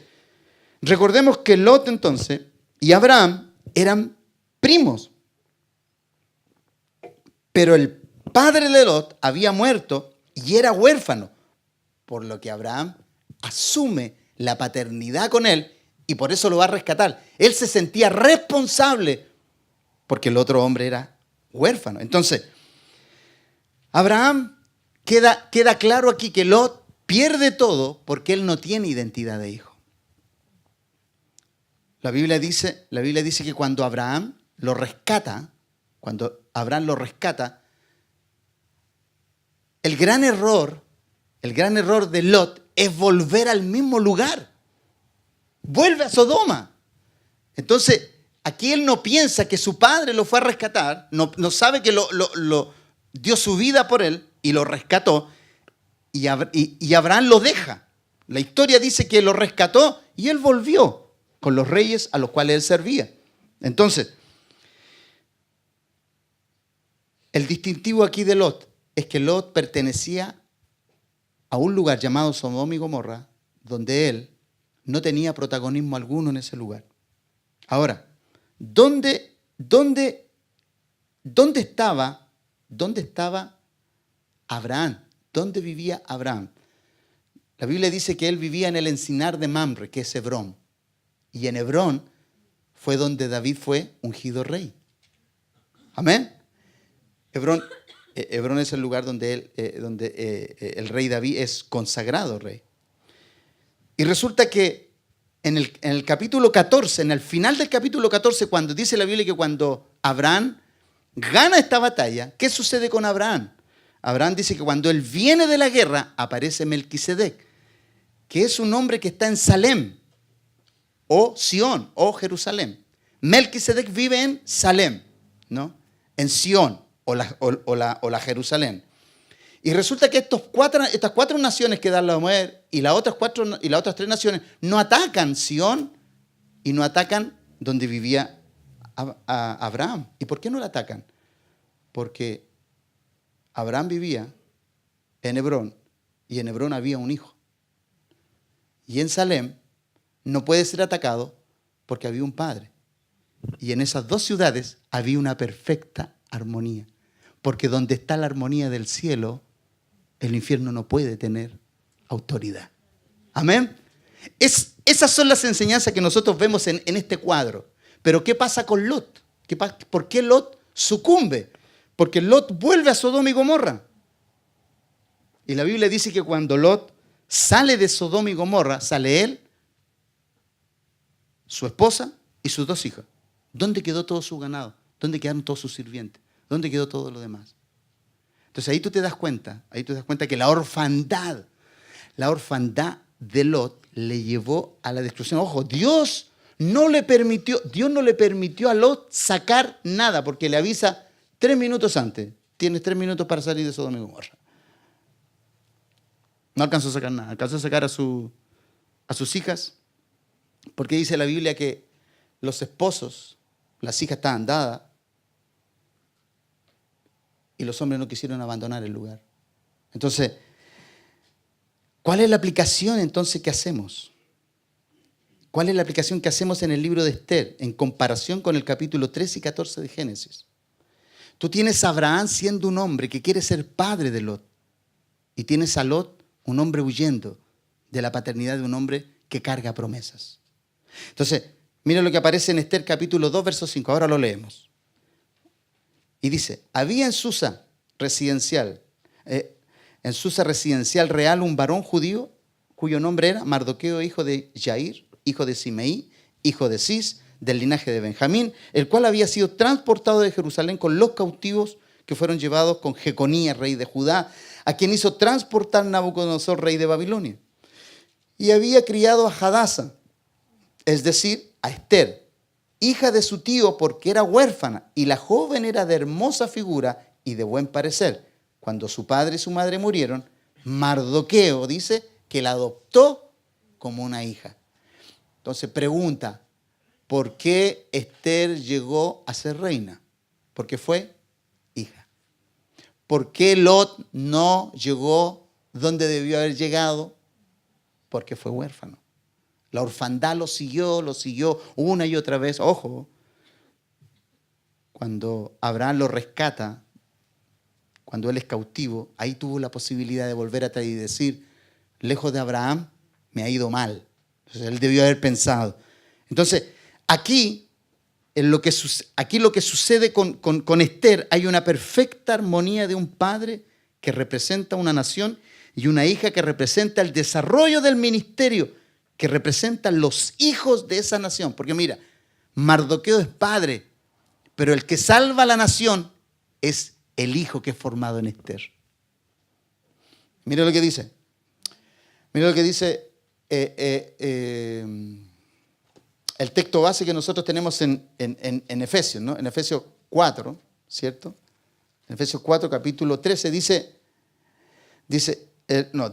recordemos que Lot entonces y Abraham eran primos. Pero el padre de Lot había muerto y era huérfano, por lo que Abraham asume la paternidad con él y por eso lo va a rescatar. Él se sentía responsable porque el otro hombre era huérfano. Entonces, Abraham queda claro aquí que Lot pierde todo porque él no tiene identidad de hijo. La Biblia dice que cuando Abraham lo rescata, el gran error de Lot es volver al mismo lugar. Vuelve a Sodoma. Entonces, aquí él no piensa que su padre lo fue a rescatar, no sabe que lo dio su vida por él y lo rescató, y Abraham lo deja. La historia dice que lo rescató y él volvió con los reyes a los cuales él servía. Entonces, el distintivo aquí de Lot es que Lot pertenecía a un lugar llamado Sodoma y Gomorra, donde él no tenía protagonismo alguno en ese lugar. Ahora, ¿dónde estaba Abraham? ¿Dónde vivía Abraham? La Biblia dice que él vivía en el encinar de Mamre, que es Hebrón. Y en Hebrón fue donde David fue ungido rey. Amén. Hebrón es el lugar donde el rey David es consagrado rey. Y resulta que en el capítulo 14, en el final del capítulo 14, cuando dice la Biblia que cuando Abraham gana esta batalla, ¿qué sucede con Abraham? Abraham dice que cuando él viene de la guerra, aparece Melquisedec, que es un hombre que está en Salem, o Sión, o Jerusalén. Melquisedec vive en Salem, ¿no? En Sión, o la Jerusalén. Y resulta que estas 4 naciones que dan la mujer y las otras 3 naciones no atacan Sión y no atacan donde vivía Abraham. ¿Y por qué no la atacan? Porque Abraham vivía en Hebrón y en Hebrón había un hijo. Y en Salem no puede ser atacado porque había un padre. Y en esas 2 ciudades había una perfecta armonía. Porque donde está la armonía del cielo, el infierno no puede tener autoridad. Amén. Esas son las enseñanzas que nosotros vemos en este cuadro. Pero ¿qué pasa con Lot? ¿Por qué Lot sucumbe? Porque Lot vuelve a Sodoma y Gomorra. Y la Biblia dice que cuando Lot sale de Sodoma y Gomorra, sale él, su esposa y sus 2 hijas. ¿Dónde quedó todo su ganado? ¿Dónde quedaron todos sus sirvientes? ¿Dónde quedó todo lo demás? Entonces ahí tú te das cuenta que la orfandad de Lot le llevó a la destrucción. Ojo, Dios no le permitió a Lot sacar nada, porque le avisa 3 minutos antes. Tienes 3 minutos para salir de Sodoma y Gomorra. No alcanzó a sacar nada. Alcanzó a sacar a sus hijas, porque dice la Biblia que los esposos, las hijas estaban dadas, y los hombres no quisieron abandonar el lugar. Entonces, ¿cuál es la aplicación entonces que hacemos? ¿Cuál es la aplicación que hacemos en el libro de Esther en comparación con el capítulo 13 y 14 de Génesis? Tú tienes a Abraham siendo un hombre que quiere ser padre de Lot. Y tienes a Lot, un hombre huyendo de la paternidad de un hombre que carga promesas. Entonces, mira lo que aparece en Esther capítulo 2, verso 5. Ahora lo leemos. Y dice, había en Susa residencial real un varón judío cuyo nombre era Mardoqueo, hijo de Jair, hijo de Simeí, hijo de Cis, del linaje de Benjamín, el cual había sido transportado de Jerusalén con los cautivos que fueron llevados con Jeconías, rey de Judá, a quien hizo transportar Nabucodonosor, rey de Babilonia. Y había criado a Hadasa, es decir, a Esther, hija de su tío, porque era huérfana, y la joven era de hermosa figura y de buen parecer. Cuando su padre y su madre murieron, Mardoqueo dice que la adoptó como una hija. Entonces pregunta, ¿por qué Esther llegó a ser reina? Porque fue hija. ¿Por qué Lot no llegó donde debió haber llegado? Porque fue huérfano. La orfandad lo siguió una y otra vez. Ojo, cuando Abraham lo rescata, cuando él es cautivo, ahí tuvo la posibilidad de volver atrás y decir, lejos de Abraham me ha ido mal. Entonces él debió haber pensado. Entonces, aquí lo que sucede con Esther, hay una perfecta armonía de un padre que representa una nación y una hija que representa el desarrollo del ministerio, que representan los hijos de esa nación. Porque mira, Mardoqueo es padre, pero el que salva a la nación es el hijo que es formado en Esther. Mira lo que dice. Mira lo que dice el texto base que nosotros tenemos en Efesios, ¿no? En Efesios 4, ¿cierto? En Efesios 4, capítulo 13,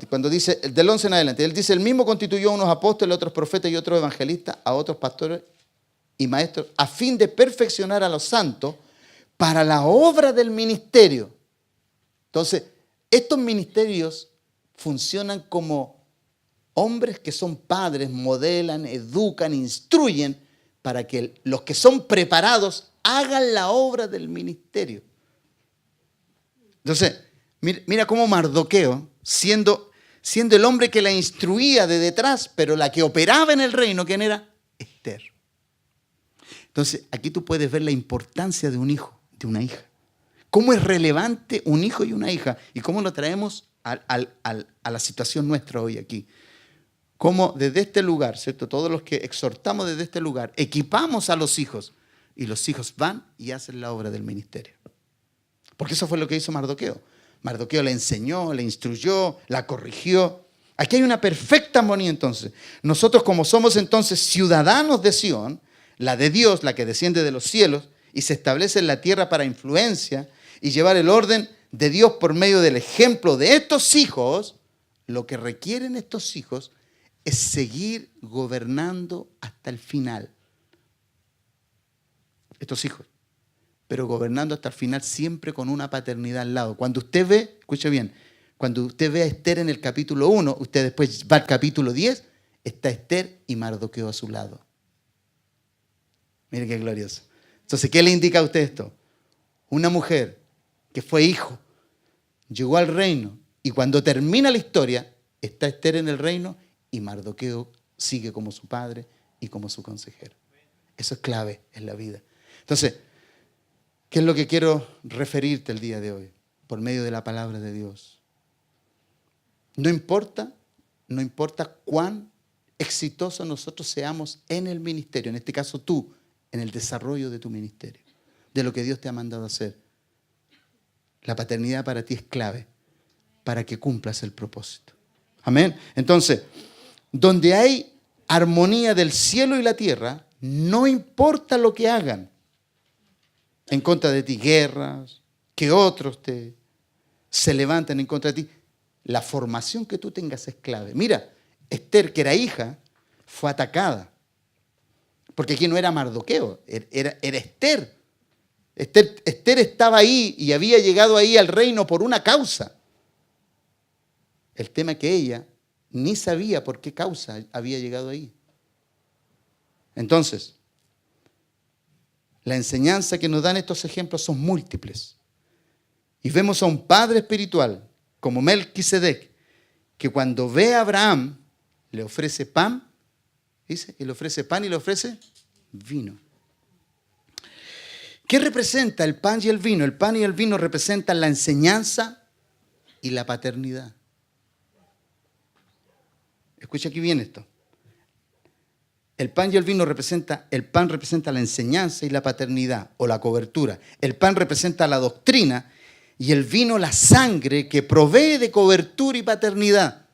cuando dice, del 11 en adelante, él dice, el mismo constituyó a unos apóstoles, otros profetas y otros evangelistas, a otros pastores y maestros, a fin de perfeccionar a los santos para la obra del ministerio. Entonces, estos ministerios funcionan como hombres que son padres, modelan, educan, instruyen, para que los que son preparados hagan la obra del ministerio. Entonces, mira cómo Mardoqueo, siendo el hombre que la instruía de detrás, pero la que operaba en el reino, ¿quién era? Esther. Entonces, aquí tú puedes ver la importancia de un hijo, de una hija. Cómo es relevante un hijo y una hija, y cómo lo traemos a la situación nuestra hoy aquí. Cómo desde este lugar, ¿cierto? Todos los que exhortamos desde este lugar, equipamos a los hijos, y los hijos van y hacen la obra del ministerio. Porque eso fue lo que hizo Mardoqueo. Mardoqueo la enseñó, la instruyó, la corrigió. Aquí hay una perfecta armonía entonces. Nosotros como somos entonces ciudadanos de Sión, la de Dios, la que desciende de los cielos y se establece en la tierra para influencia y llevar el orden de Dios por medio del ejemplo de estos hijos, lo que requieren estos hijos es seguir gobernando hasta el final. Estos hijos. Pero gobernando hasta el final siempre con una paternidad al lado. Cuando usted ve, escuche bien, cuando usted ve a Esther en el capítulo 1, usted después va al capítulo 10, está Esther y Mardoqueo a su lado. Mire qué glorioso. Entonces, ¿qué le indica a usted esto? Una mujer que fue hijo, llegó al reino y cuando termina la historia, está Esther en el reino y Mardoqueo sigue como su padre y como su consejero. Eso es clave en la vida. Entonces, ¿qué es lo que quiero referirte el día de hoy? Por medio de la palabra de Dios. No importa cuán exitosos nosotros seamos en el ministerio, en este caso tú, en el desarrollo de tu ministerio, de lo que Dios te ha mandado a hacer. La paternidad para ti es clave para que cumplas el propósito. Amén. Entonces, donde hay armonía del cielo y la tierra, no importa lo que hagan en contra de ti, guerras, que otros se levanten en contra de ti, la formación que tú tengas es clave. Mira, Esther, que era hija, fue atacada. Porque aquí no era Mardoqueo, era Esther. Esther estaba ahí y había llegado ahí al reino por una causa. El tema es que ella ni sabía por qué causa había llegado ahí. Entonces, la enseñanza que nos dan estos ejemplos son múltiples. Y vemos a un padre espiritual como Melquisedec, que cuando ve a Abraham, le ofrece pan, dice, y le ofrece pan y le ofrece vino. ¿Qué representa el pan y el vino? El pan y el vino representan la enseñanza y la paternidad. Escucha aquí bien esto. El pan y el vino el pan representa la enseñanza y la paternidad o la cobertura. El pan representa la doctrina y el vino la sangre que provee de cobertura y paternidad.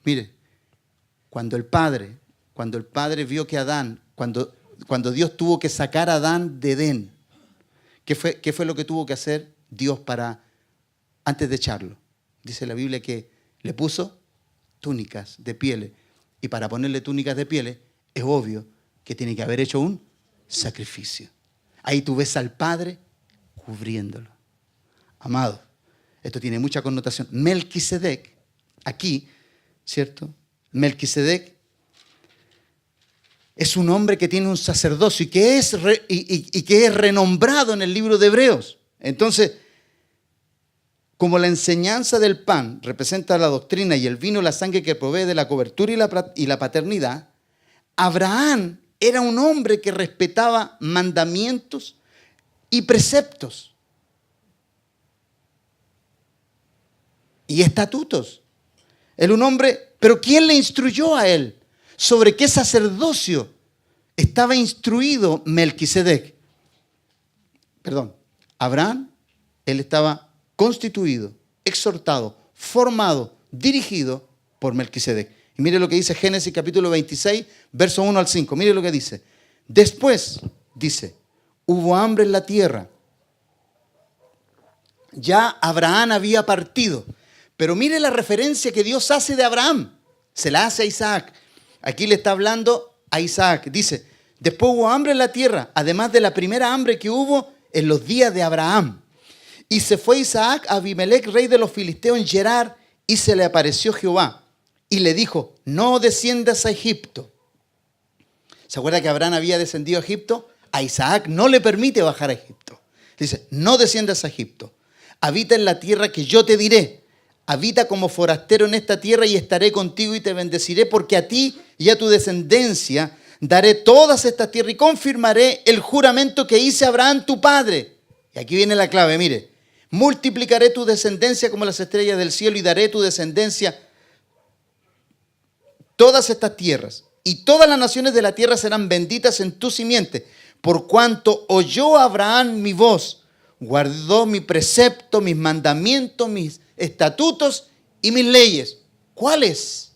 Mire, cuando el padre vio que Adán, cuando Dios tuvo que sacar a Adán de Edén, ¿qué fue lo que tuvo que hacer Dios antes de echarlo? Dice la Biblia que le puso túnicas de pieles. Y para ponerle túnicas de pieles, es obvio que tiene que haber hecho un sacrificio. Ahí tú ves al Padre cubriéndolo. Amado, esto tiene mucha connotación. Melquisedec, aquí, ¿cierto? Melquisedec es un hombre que tiene un sacerdocio y que es renombrado en el libro de Hebreos. Entonces, como la enseñanza del pan representa la doctrina y el vino la sangre que provee de la cobertura y la paternidad, Abraham era un hombre que respetaba mandamientos y preceptos y estatutos. Era un hombre, pero ¿quién le instruyó a él? ¿Sobre qué sacerdocio estaba instruido Melquisedec? Abraham, él estaba constituido, exhortado, formado, dirigido por Melquisedec. Y mire lo que dice Génesis capítulo 26, verso 1 al 5. Mire lo que dice. Después, dice, hubo hambre en la tierra. Ya Abraham había partido. Pero mire la referencia que Dios hace de Abraham. Se la hace a Isaac. Aquí le está hablando a Isaac. Dice, después hubo hambre en la tierra, además de la primera hambre que hubo en los días de Abraham. Y se fue Isaac a Abimelec, rey de los filisteos, en Gerar, y se le apareció Jehová. Y le dijo, no desciendas a Egipto. ¿Se acuerda que Abraham había descendido a Egipto? A Isaac no le permite bajar a Egipto. Dice, no desciendas a Egipto. Habita en la tierra que yo te diré. Habita como forastero en esta tierra y estaré contigo y te bendeciré, porque a ti y a tu descendencia daré todas estas tierras y confirmaré el juramento que hice a Abraham tu padre. Y aquí viene la clave, mire. Multiplicaré tu descendencia como las estrellas del cielo y daré a tu descendencia todas estas tierras. Y todas las naciones de la tierra serán benditas en tu simiente. Por cuanto oyó Abraham mi voz, guardó mi precepto, mis mandamientos, mis estatutos y mis leyes. ¿Cuáles?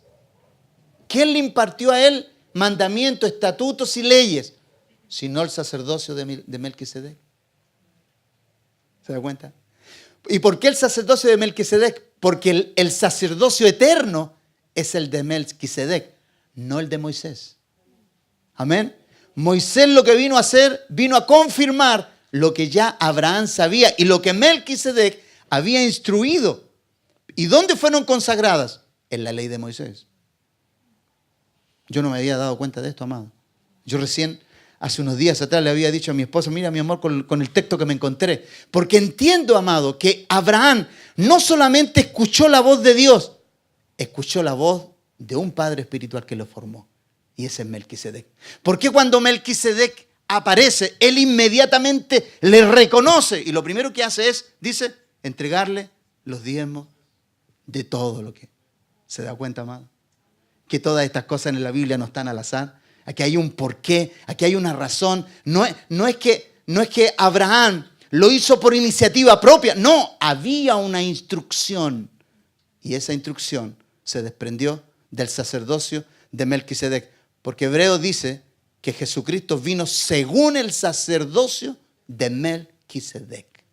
¿Quién le impartió a él mandamientos, estatutos y leyes? Sino el sacerdocio de Melquisedec. ¿Se da cuenta? ¿Y por qué el sacerdocio de Melquisedec? Porque el sacerdocio eterno es el de Melquisedec, no el de Moisés. Amén. Moisés lo que vino a hacer, vino a confirmar lo que ya Abraham sabía y lo que Melquisedec había instruido. ¿Y dónde fueron consagradas? En la ley de Moisés. Yo no me había dado cuenta de esto, amado. Yo recién, hace unos días atrás, le había dicho a mi esposa, mira mi amor, con el texto que me encontré. Porque entiendo, amado, que Abraham no solamente escuchó la voz de Dios, escuchó la voz de un padre espiritual que lo formó. Y ese es Melquisedec. ¿Por qué cuando Melquisedec aparece, él inmediatamente le reconoce? Y lo primero que hace es, dice, entregarle los diezmos de todo lo que se da cuenta, amado. Que todas estas cosas en la Biblia no están al azar. Aquí hay un porqué, aquí hay una razón. No es que Abraham lo hizo por iniciativa propia. No, había una instrucción. Y esa instrucción se desprendió del sacerdocio de Melquisedec. Porque Hebreo dice que Jesucristo vino según el sacerdocio de Melquisedec.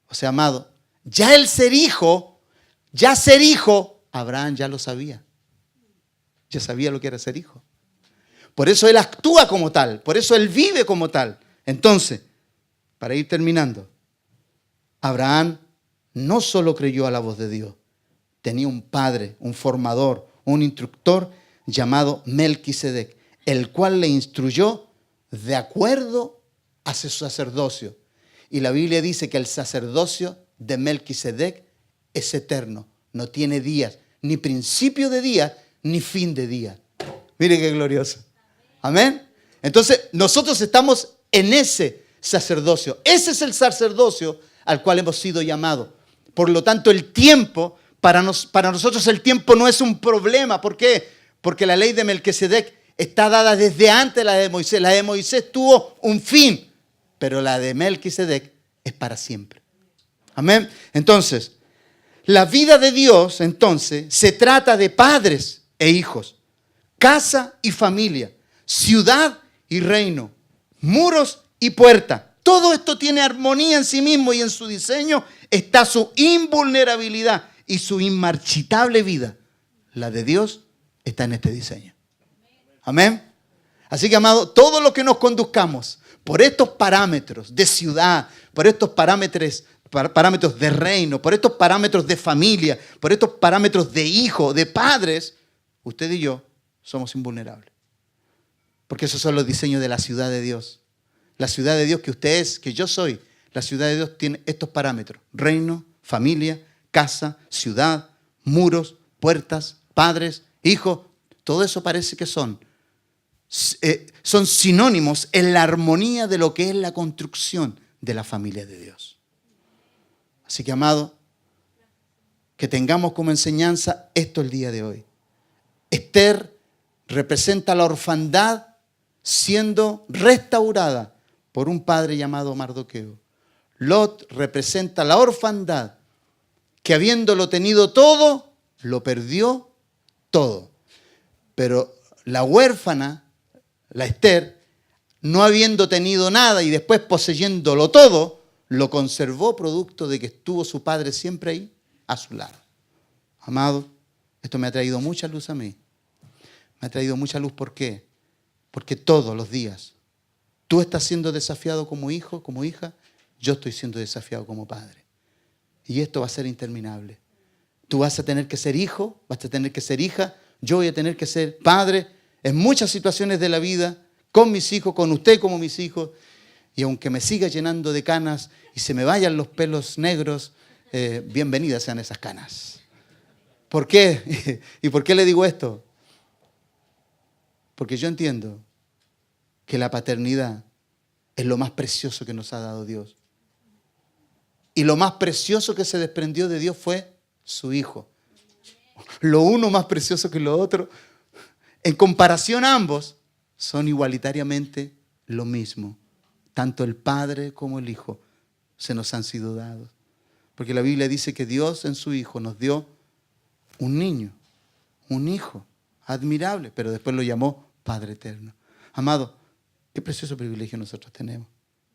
O sea, amado, ya el ser hijo, Abraham ya lo sabía. Ya sabía lo que era ser hijo. Por eso él actúa como tal, por eso él vive como tal. Entonces, para ir terminando, Abraham no solo creyó a la voz de Dios, tenía un padre, un formador, un instructor llamado Melquisedec, el cual le instruyó de acuerdo a su sacerdocio. Y la Biblia dice que el sacerdocio de Melquisedec es eterno, no tiene días, ni principio de día, ni fin de día. Mire qué glorioso. Amén. Entonces, nosotros estamos en ese sacerdocio. Ese es el sacerdocio al cual hemos sido llamados. Por lo tanto, el tiempo, para nosotros el tiempo no es un problema. ¿Por qué? Porque la ley de Melquisedec está dada desde antes de la de Moisés. La de Moisés tuvo un fin, pero la de Melquisedec es para siempre. Amén. Entonces, la vida de Dios, entonces, se trata de padres e hijos, casa y familia, ciudad y reino, muros y puerta. Todo esto tiene armonía en sí mismo y en su diseño está su invulnerabilidad y su inmarchitable vida. La de Dios está en este diseño. Amén. Así que, amado, todo lo que nos conduzcamos por estos parámetros de ciudad, por estos parámetros de reino, por estos parámetros de familia, por estos parámetros de hijo, de padres, usted y yo somos invulnerables. Porque esos son los diseños de la ciudad de Dios. La ciudad de Dios que usted es, que yo soy, la ciudad de Dios tiene estos parámetros: reino, familia, casa, ciudad, muros, puertas, padres, hijos. Todo eso parece que son sinónimos en la armonía de lo que es la construcción de la familia de Dios. Así que, amado, que tengamos como enseñanza esto el día de hoy. Esther representa la orfandad siendo restaurada por un padre llamado Mardoqueo. Lot representa la orfandad que, habiéndolo tenido todo, lo perdió todo. Pero la huérfana, la Esther, no habiendo tenido nada y después poseyéndolo todo, lo conservó producto de que estuvo su padre siempre ahí a su lado. Amado, esto me ha traído mucha luz a mí. Me ha traído mucha luz. ¿Por qué? Porque todos los días tú estás siendo desafiado como hijo, como hija. Yo estoy siendo desafiado como padre. Y esto va a ser interminable. Tú vas a tener que ser hijo, vas a tener que ser hija. Yo voy a tener que ser padre en muchas situaciones de la vida, con mis hijos, con usted como mis hijos. Y aunque me siga llenando de canas y se me vayan los pelos negros, bienvenidas sean esas canas. ¿Por qué? ¿Y por qué le digo esto? Porque yo entiendo que la paternidad es lo más precioso que nos ha dado Dios. Y lo más precioso que se desprendió de Dios fue su Hijo. Lo uno más precioso que lo otro. En comparación a ambos, son igualitariamente lo mismo. Tanto el Padre como el Hijo se nos han sido dados. Porque la Biblia dice que Dios en su Hijo nos dio un niño, un hijo admirable, pero después lo llamó Padre Eterno. Amado, qué precioso privilegio nosotros tenemos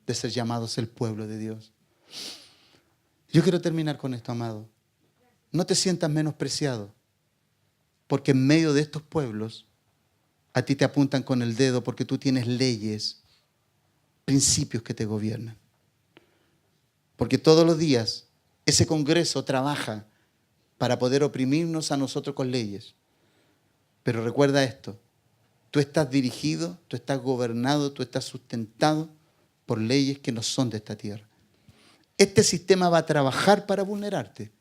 de ser llamados el pueblo de Dios. Yo quiero terminar con esto, amado. No te sientas menospreciado, porque en medio de estos pueblos a ti te apuntan con el dedo porque tú tienes leyes, principios que te gobiernan. Porque todos los días ese Congreso trabaja para poder oprimirnos a nosotros con leyes. Pero recuerda esto: tú estás dirigido, tú estás gobernado, tú estás sustentado por leyes que no son de esta tierra. Este sistema va a trabajar para vulnerarte.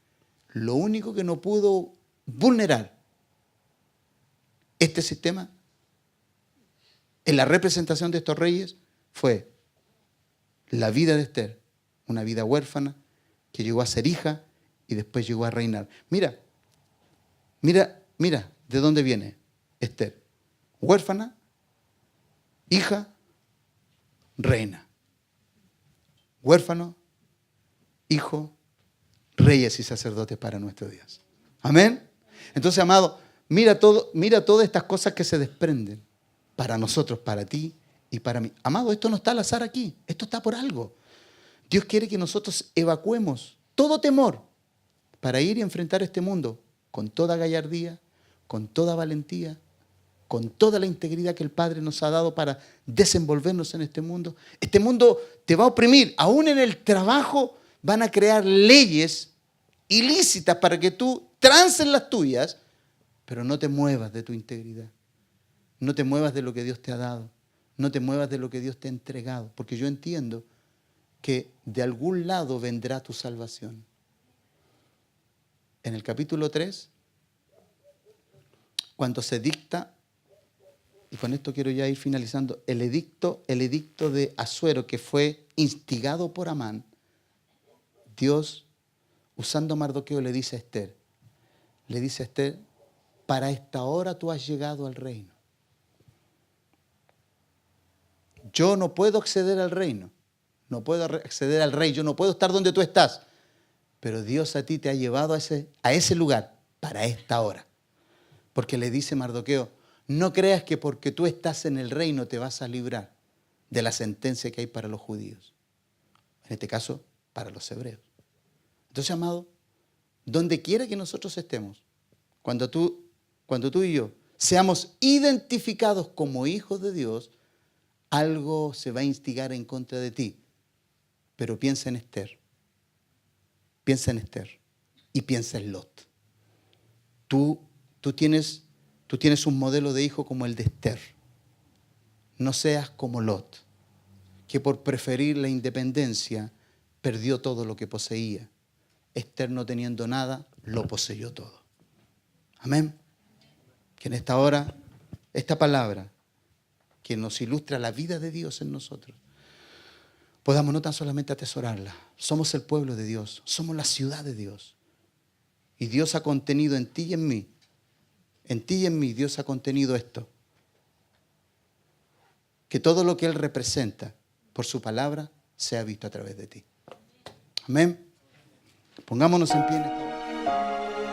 Lo único que no pudo vulnerar este sistema en la representación de estos reyes fue la vida de Esther, una vida huérfana que llegó a ser hija y después llegó a reinar. Mira de dónde viene Esther. Huérfana, hija, reina. Huérfano, hijo, reyes y sacerdotes para nuestro Dios. Amén. Entonces, amado, mira todas estas cosas que se desprenden para nosotros, para ti y para mí. Amado, esto no está al azar aquí, esto está por algo. Dios quiere que nosotros evacuemos todo temor para ir y enfrentar este mundo con toda gallardía, con toda valentía, con toda la integridad que el Padre nos ha dado para desenvolvernos en este mundo. Este mundo te va a oprimir. Aún en el trabajo van a crear leyes ilícitas para que tú trances las tuyas, pero no te muevas de tu integridad. No te muevas de lo que Dios te ha dado. No te muevas de lo que Dios te ha entregado. Porque yo entiendo que de algún lado vendrá tu salvación. En el capítulo 3, cuando se dicta, y con esto quiero ya ir finalizando, el edicto de Asuero, que fue instigado por Amán, Dios, usando a Mardoqueo, le dice a Esther, para esta hora tú has llegado al reino. Yo no puedo acceder al reino, no puedo acceder al rey, yo no puedo estar donde tú estás, pero Dios a ti te ha llevado a ese lugar para esta hora. Porque le dice Mardoqueo, no creas que porque tú estás en el reino te vas a librar de la sentencia que hay para los judíos. En este caso, para los hebreos. Entonces, amado, donde quiera que nosotros estemos, cuando tú y yo seamos identificados como hijos de Dios, algo se va a instigar en contra de ti. Pero piensa en Esther. Piensa en Esther. Y piensa en Lot. Tú tienes un modelo de hijo como el de Esther. No seas como Lot, que por preferir la independencia perdió todo lo que poseía. Esther, no teniendo nada, lo poseyó todo. Amén. Que en esta hora, esta palabra que nos ilustra la vida de Dios en nosotros, podamos no tan solamente atesorarla. Somos el pueblo de Dios, somos la ciudad de Dios. Y Dios ha contenido en ti y en mí. En ti y en mí Dios ha contenido esto. Que todo lo que Él representa por su palabra sea visto a través de ti. Amén. Pongámonos en pie en esta hora.